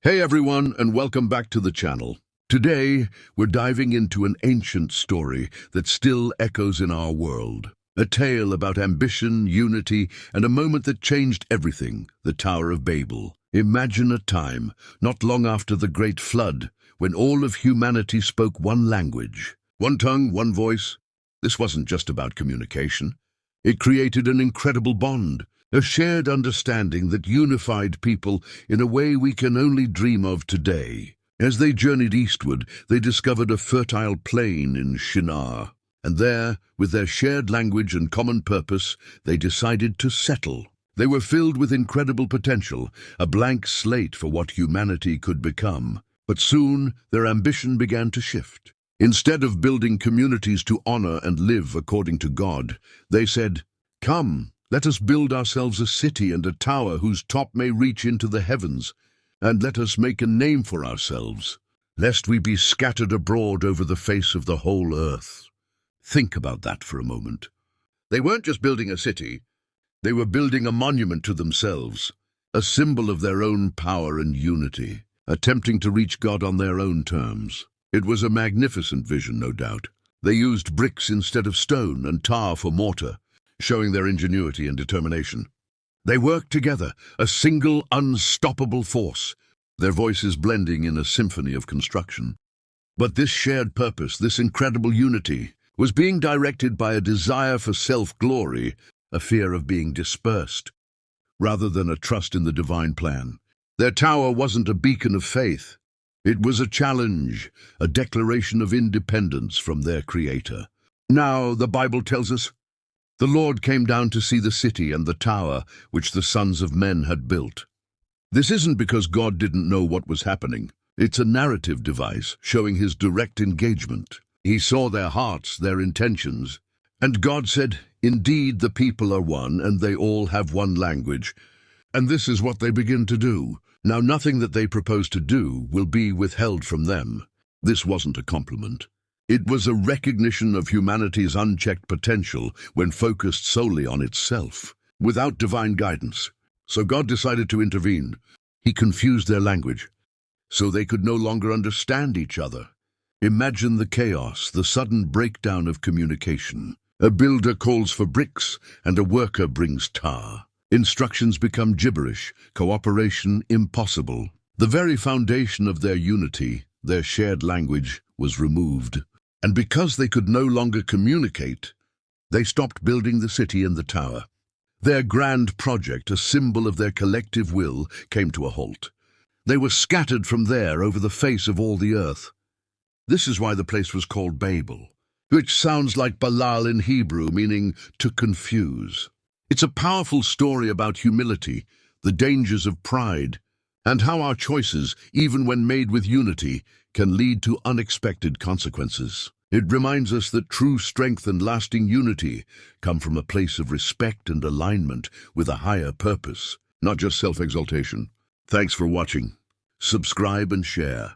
Hey everyone, and welcome back to the channel. Today, we're diving into an ancient story that still echoes in our world. A tale about ambition, unity, and a moment that changed everything, the Tower of Babel. Imagine a time, not long after the Great Flood, when all of humanity spoke one language. One tongue, one voice. This wasn't just about communication. It created an incredible bond. A shared understanding that unified people in a way we can only dream of today. As they journeyed eastward, they discovered a fertile plain in Shinar. And there, with their shared language and common purpose, they decided to settle. They were filled with incredible potential, a blank slate for what humanity could become. But soon, their ambition began to shift. Instead of building communities to honor and live according to God, they said, "Come, let us build ourselves a city and a tower whose top may reach into the heavens, and let us make a name for ourselves, lest we be scattered abroad over the face of the whole earth." Think about that for a moment. They weren't just building a city, they were building a monument to themselves, a symbol of their own power and unity, attempting to reach God on their own terms. It was a magnificent vision, no doubt. They used bricks instead of stone and tar for mortar, showing their ingenuity and determination. They worked together, a single, unstoppable force, their voices blending in a symphony of construction. But this shared purpose, this incredible unity, was being directed by a desire for self-glory, a fear of being dispersed, rather than a trust in the divine plan. Their tower wasn't a beacon of faith. It was a challenge, a declaration of independence from their Creator. Now, the Bible tells us, the Lord came down to see the city and the tower which the sons of men had built. This isn't because God didn't know what was happening. It's a narrative device showing his direct engagement. He saw their hearts, their intentions. And God said, "Indeed, the people are one, and they all have one language." And this is what they begin to do. Now, nothing that they propose to do will be withheld from them. This wasn't a compliment. It was a recognition of humanity's unchecked potential when focused solely on itself, without divine guidance. So God decided to intervene. He confused their language, so they could no longer understand each other. Imagine the chaos, the sudden breakdown of communication. A builder calls for bricks, and a worker brings tar. Instructions become gibberish, cooperation impossible. The very foundation of their unity, their shared language, was removed. And because they could no longer communicate, they stopped building the city and the tower. Their grand project, a symbol of their collective will, came to a halt. They were scattered from there over the face of all the earth. This is why the place was called Babel, which sounds like Balal in Hebrew, meaning to confuse. It's a powerful story about humility, the dangers of pride, and how our choices, even when made with unity, can lead to unexpected consequences. It reminds us that true strength and lasting unity come from a place of respect and alignment with a higher purpose, not just self-exaltation. Thanks for watching. Subscribe and share.